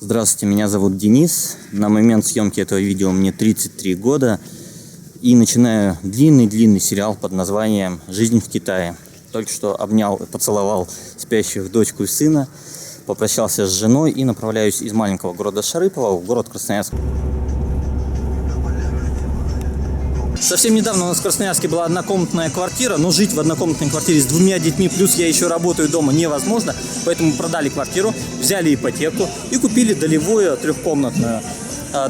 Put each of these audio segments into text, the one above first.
Здравствуйте, меня зовут Денис. На момент съемки этого видео мне 33 года. И начинаю длинный сериал под названием «Жизнь в Китае». Только что обнял и поцеловал спящих дочку и сына, попрощался с женой и направляюсь из маленького города Шарыпово в город Красноярск. Совсем недавно у нас в Красноярске была однокомнатная квартира, но жить в однокомнатной квартире с двумя детьми, плюс я еще работаю дома, невозможно. Поэтому продали квартиру, взяли ипотеку и купили долевую трехкомнатную.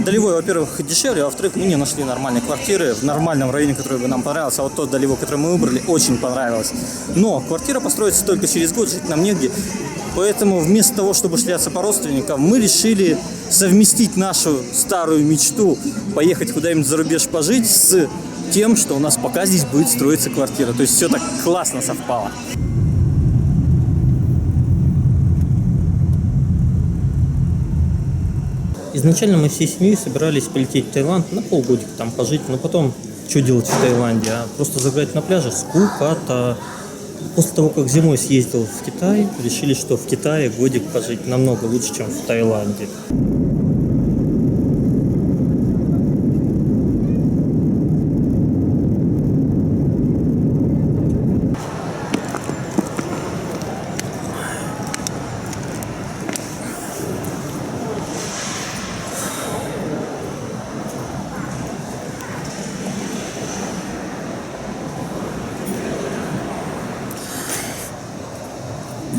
Долевой, во-первых, дешевле, а во-вторых, мы не нашли нормальной квартиры в нормальном районе, который бы нам понравился. А вот тот долевой, который мы выбрали, очень понравилось. Но квартира построится только через год, жить нам негде. Поэтому вместо того, чтобы шляться по родственникам, мы решили совместить нашу старую мечту поехать куда-нибудь за рубеж пожить с тем, что у нас пока здесь будет строиться квартира. То есть все так классно совпало. Изначально мы всей семьей собирались полететь в Таиланд на полгодика там пожить, но потом что делать в Таиланде? Просто загорать на пляже? Скукота. После того, как зимой съездил в Китай, решили, что в Китае годик пожить намного лучше, чем в Таиланде.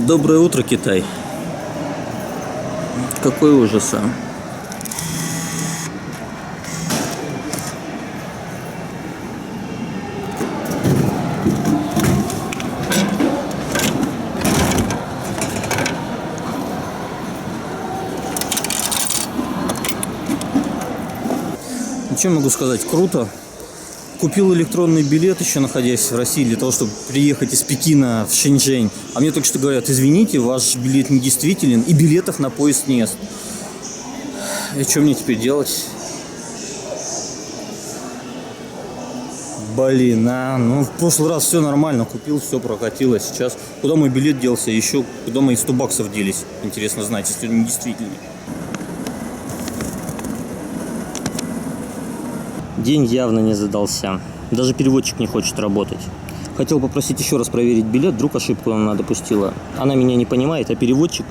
Доброе утро, Китай. Какой ужас, а? Что могу сказать? Круто. Купил электронный билет, еще находясь в России, для того, чтобы приехать из Пекина в Шэньчжэнь. А мне только что говорят: извините, ваш билет недействителен, и билетов на поезд нет. И что мне теперь делать? Блин, ну в прошлый раз все нормально, купил, все прокатило. Сейчас куда мой билет делся? Еще куда мои 100 баксов делись? Интересно знать, если он недействительный. День явно не задался. Даже переводчик не хочет работать. Хотел попросить еще раз проверить билет, вдруг ошибку она допустила. Она меня не понимает, а переводчик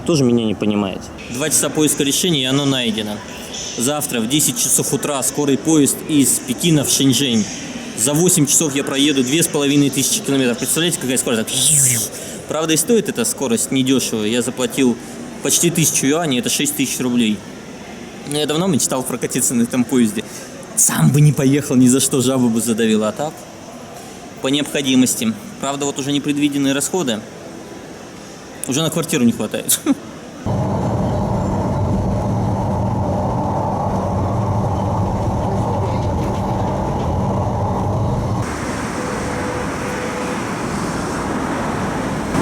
тоже меня не понимает. 2 часа поиска решения, и оно найдено. Завтра в 10 часов утра скорый поезд из Пекина в Шэньчжэнь. За 8 часов я проеду 2500 километров. Представляете, какая скорость? Правда, и стоит эта скорость недешево. Я заплатил почти 1000 юаней, это 6000 рублей. Но я давно мечтал прокатиться на этом поезде. Сам бы не поехал, ни за что жабу бы задавил, а так по необходимости. Правда, вот уже непредвиденные расходы. Уже на квартиру не хватает.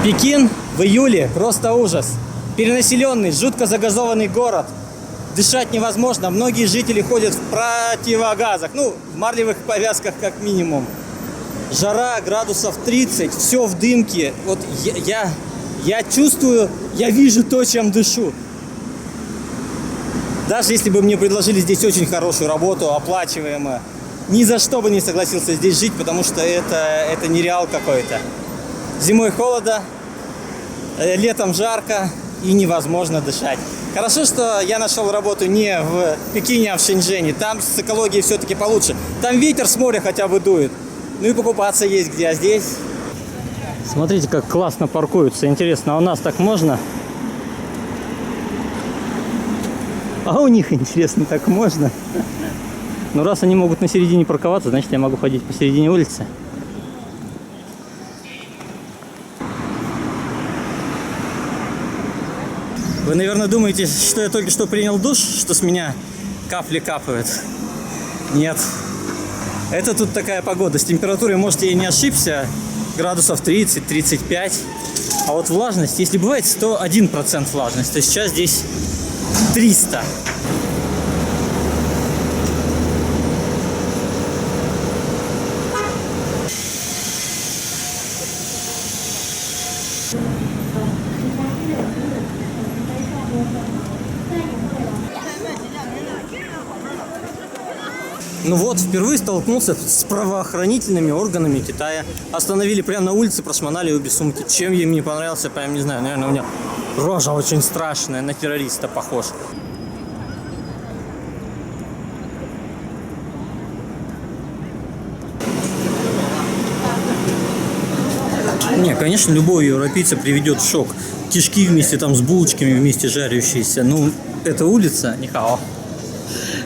Пекин в июле просто ужас. Перенаселенный, жутко загазованный город. Дышать невозможно, многие жители ходят в противогазах, в марлевых повязках как минимум. Жара градусов 30, все в дымке. Вот я чувствую, я вижу то, чем дышу. Даже если бы мне предложили здесь очень хорошую работу, оплачиваемую, ни за что бы не согласился здесь жить, потому что это нереал какой-то. Зимой холодно, летом жарко и невозможно дышать. Хорошо, что я нашел работу не в Пекине, а в Шэньчжэне. Там с экологией все-таки получше. Там ветер с моря хотя бы дует. Ну и покупаться есть где, а здесь... Смотрите, как классно паркуются. Интересно, а у нас так можно? А у них, интересно, так можно? Ну, раз они могут на середине парковаться, значит, я могу ходить посередине улицы. Вы, наверное, думаете, что я только что принял душ, что с меня капли капают. Нет. Это тут такая погода. С температурой, может, я и не ошибся. Градусов 30-35. А вот влажность, если бывает 101% влажность, то сейчас здесь 300. Ну вот, впервые столкнулся с правоохранительными органами Китая. Остановили прямо на улице, прошмонали обе сумки. Чем им не понравился, прям не знаю. Наверное, у меня рожа очень страшная, на террориста похож. Не, конечно, любого европейца приведет в шок. Кишки вместе там с булочками вместе жарящиеся. Ну, эта улица, нихао,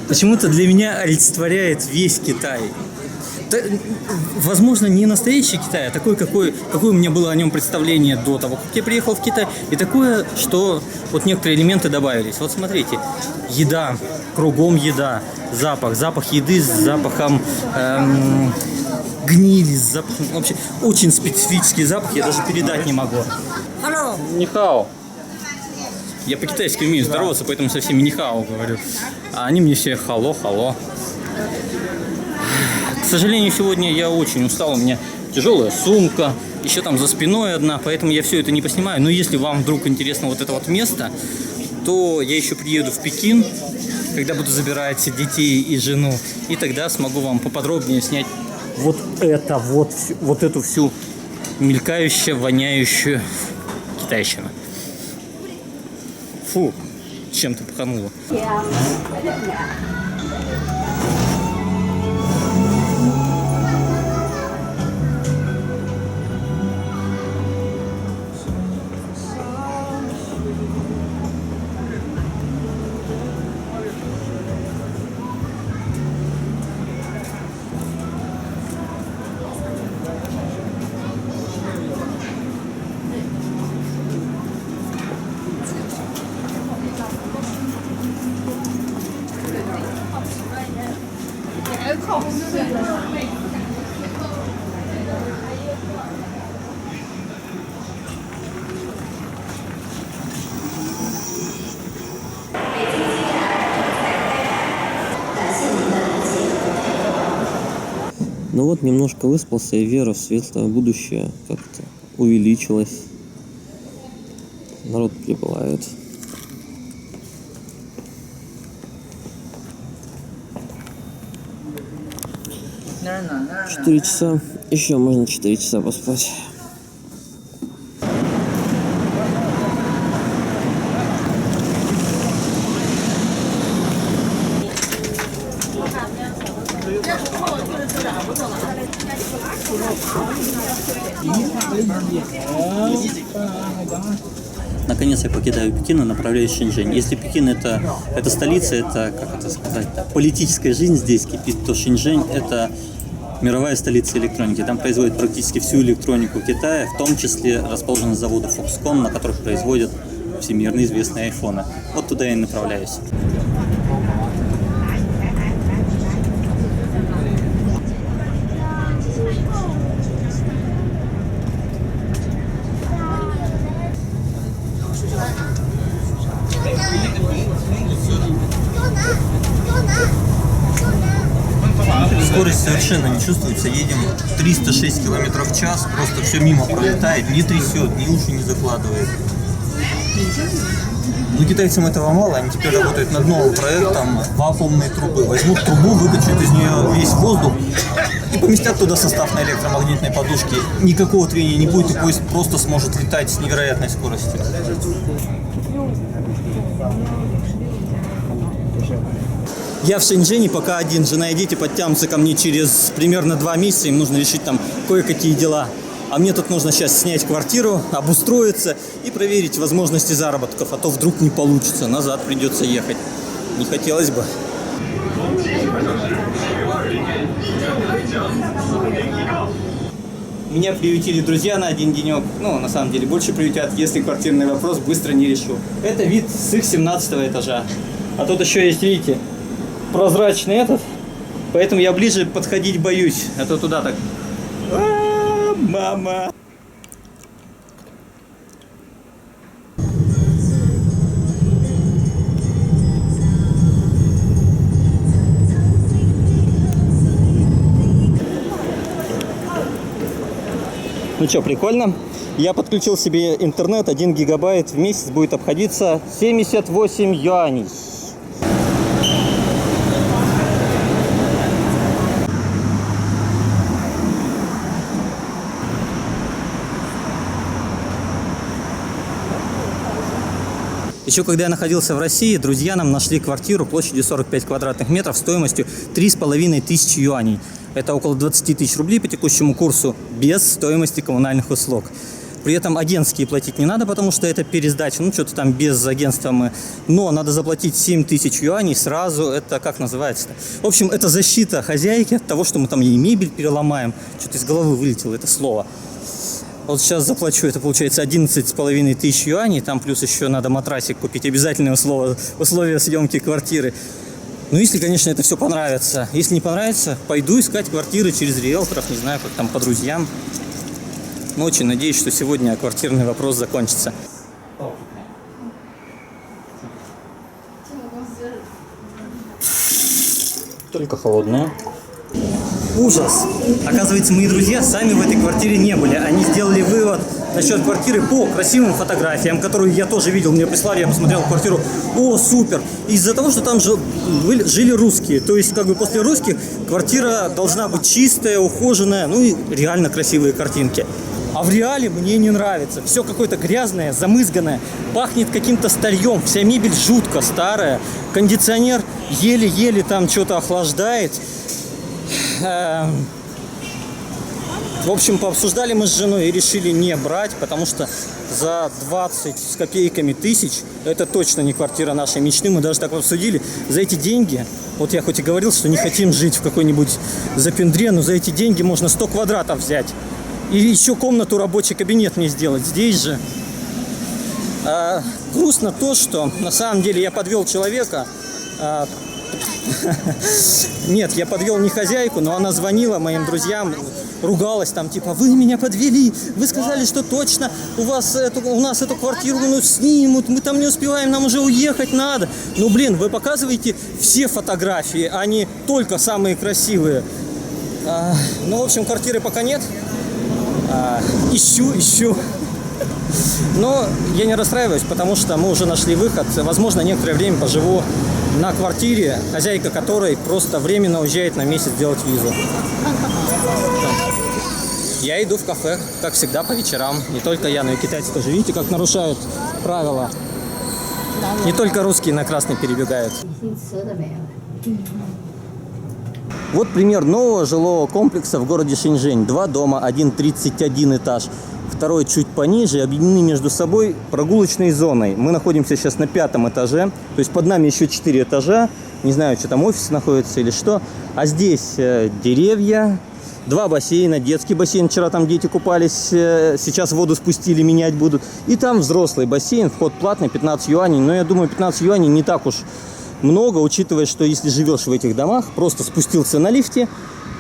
почему-то для меня олицетворяет весь Китай. Возможно, не настоящий Китай, а такой, какое у меня было о нем представление до того, как я приехал в Китай. И такое, что вот некоторые элементы добавились. Вот смотрите, еда, кругом еда, запах еды с запахом гнили, с запахом, вообще очень специфический запах, я даже передать не могу. Hello. Нихао. Я по-китайски умею здороваться, поэтому со всеми нихао говорю. А они мне все хало. К сожалению, сегодня я очень устал, у меня тяжелая сумка, еще там за спиной одна, поэтому я все это не поснимаю. Но если вам вдруг интересно вот это вот место, то я еще приеду в Пекин, когда буду забирать детей и жену, и тогда смогу вам поподробнее снять вот эту всю мелькающую, воняющую китайщину. Фу, чем-то пахануло. Ну вот, немножко выспался, и вера в светлое будущее как-то увеличилась. Народ прибывает. 4 часа. Еще можно 4 часа поспать. Наконец я покидаю Пекин и направляюсь в Шэньчжэнь. Если Пекин это столица, это, как это сказать, политическая жизнь здесь кипит, то Шэньчжэнь это мировая столица электроники. Там производят практически всю электронику Китая, в том числе расположены заводы Foxconn, на которых производят всемирно известные айфоны. Вот туда я и направляюсь. Скорость совершенно не чувствуется, едем 306 км в час, просто все мимо пролетает, не трясет, ни уши не закладывает. Но китайцам этого мало, они теперь работают над новым проектом вакуумной трубы. Возьмут трубу, выкачают из нее весь воздух и поместят туда состав на электромагнитной подушке. Никакого трения не будет, и поезд просто сможет летать с невероятной скоростью. Я в Шэньчжэне пока один, жена и дети подтянутся ко мне через примерно 2 месяца, им нужно решить там кое-какие дела. А мне тут нужно сейчас снять квартиру, обустроиться и проверить возможности заработков, а то вдруг не получится, назад придется ехать. Не хотелось бы. Меня приютили друзья на один денек, ну, на самом деле, больше приютят, если квартирный вопрос быстро не решу. Это вид с их 17-го этажа. А тут еще есть, видите, прозрачный этот, поэтому я ближе подходить боюсь, а то туда так. Мама. Ну что, прикольно? Я подключил себе интернет, 1 гигабайт в месяц будет обходиться 78 юаней. Еще когда я находился в России, друзья нам нашли квартиру площадью 45 квадратных метров стоимостью 3500 юаней. Это около 20 тысяч рублей по текущему курсу, без стоимости коммунальных услуг. При этом агентские платить не надо, потому что это пересдача, ну что-то там без агентства мы. Но надо заплатить 7000 юаней сразу, это как называется-то? В общем, это защита хозяйки от того, что мы там ей мебель переломаем. Что-то из головы вылетело это слово. Вот сейчас заплачу, это получается 11,500 юаней, там плюс еще надо матрасик купить, обязательное условие съемки квартиры. Ну, если, конечно, это все понравится. Если не понравится, пойду искать квартиры через риэлторов, не знаю, как там по друзьям. Но очень надеюсь, что сегодня квартирный вопрос закончится. Только холодная. Ужас! Оказывается, мои друзья сами в этой квартире не были. Они сделали вывод насчет квартиры по красивым фотографиям, которые я тоже видел. Мне прислали, я посмотрел квартиру. О, супер! Из-за того, что там жили русские. То есть, как бы после русских квартира должна быть чистая, ухоженная, ну и реально красивые картинки. А в реале мне не нравится. Все какое-то грязное, замызганное, пахнет каким-то старьем, вся мебель жутко старая, кондиционер еле-еле там что-то охлаждает. В общем, пообсуждали мы с женой и решили не брать, потому что за 20 с копейками тысяч это точно не квартира нашей мечты. Мы даже так обсудили. За эти деньги, вот я хоть и говорил, что не хотим жить в какой-нибудь запендре, но за эти деньги можно 100 квадратов взять. И еще комнату, рабочий кабинет мне сделать здесь же. Грустно то, что на самом деле я подвел человека. Нет, я подвел не хозяйку, но она звонила моим друзьям, ругалась там, типа, вы меня подвели, вы сказали, что точно у нас эту квартиру снимут, мы там не успеваем, нам уже уехать надо. Ну, блин, вы показываете все фотографии, а не только самые красивые. Ну, в общем, квартиры пока нет. Ищу. Но я не расстраиваюсь, потому что мы уже нашли выход. Возможно, некоторое время поживу на квартире, хозяйка которой просто временно уезжает на месяц делать визу. Я иду в кафе, как всегда, по вечерам. Не только я, но и китайцы тоже. Видите, как нарушают правила? Не только русские на красный перебегают. Вот пример нового жилого комплекса в городе Шэньчжэнь. 2 дома, один 31 этаж, второй чуть пониже, объединены между собой прогулочной зоной. Мы находимся сейчас на 5-м этаже, то есть под нами еще 4 этажа. Не знаю, что там офис находится или что. А здесь деревья, 2 бассейна, детский бассейн, вчера там дети купались, сейчас воду спустили, менять будут. И там взрослый бассейн, вход платный, 15 юаней. Но я думаю, 15 юаней не так уж много, учитывая, что если живешь в этих домах, просто спустился на лифте,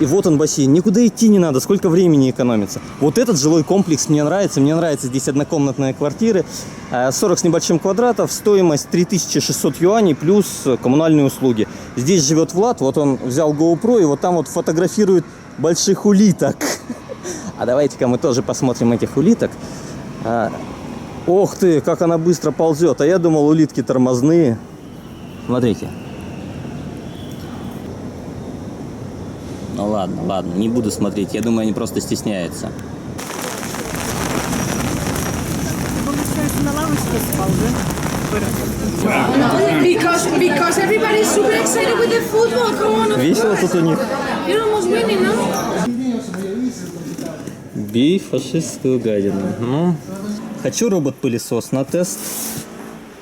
и вот он бассейн. Никуда идти не надо, сколько времени экономится. Вот этот жилой комплекс мне нравится. Мне нравятся здесь однокомнатные квартиры. 40 с небольшим квадратов, стоимость 3600 юаней плюс коммунальные услуги. Здесь живет Влад, вот он взял GoPro и вот там вот фотографирует больших улиток. А давайте-ка мы тоже посмотрим этих улиток. Ох ты, как она быстро ползет. А я думал, улитки тормозные. Смотрите. Ну ладно, не буду смотреть. Я думаю, они просто стесняются. На лавочке спал, да? Because everybody's super excited with the football. Come on. Весело тут у них. You're almost winning, no? Бей фашистскую гадину. Ну, хочу робот-пылесос на тест.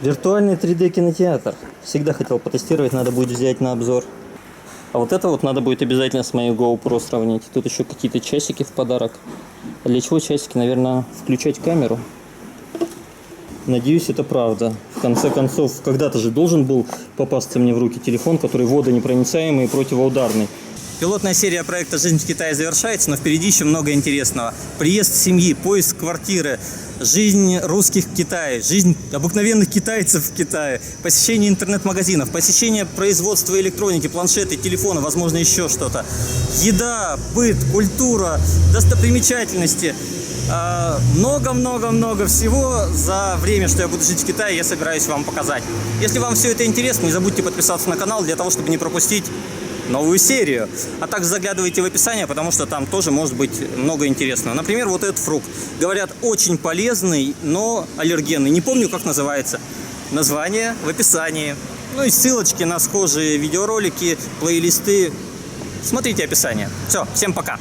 Виртуальный 3D кинотеатр. Всегда хотел потестировать, надо будет взять на обзор. А вот это вот надо будет обязательно с моей GoPro сравнить. Тут еще какие-то часики в подарок. Для чего часики? Наверное, включать камеру. Надеюсь, это правда. В конце концов, когда-то же должен был попасться мне в руки телефон, который водонепроницаемый и противоударный. Пилотная серия проекта «Жизнь в Китае» завершается, но впереди еще много интересного. Приезд семьи, поиск квартиры, жизнь русских в Китае, жизнь обыкновенных китайцев в Китае, посещение интернет-магазинов, посещение производства электроники, планшеты, телефона, возможно, еще что-то. Еда, быт, культура, достопримечательности. Много-много-много всего за время, что я буду жить в Китае, я собираюсь вам показать. Если вам все это интересно, не забудьте подписаться на канал для того, чтобы не пропустить новую серию. А также заглядывайте в описание, потому что там тоже может быть много интересного. Например, вот этот фрукт. Говорят, очень полезный, но аллергенный. Не помню, как называется. Название в описании. Ну и ссылочки на схожие видеоролики, плейлисты. Смотрите описание. Все, всем пока.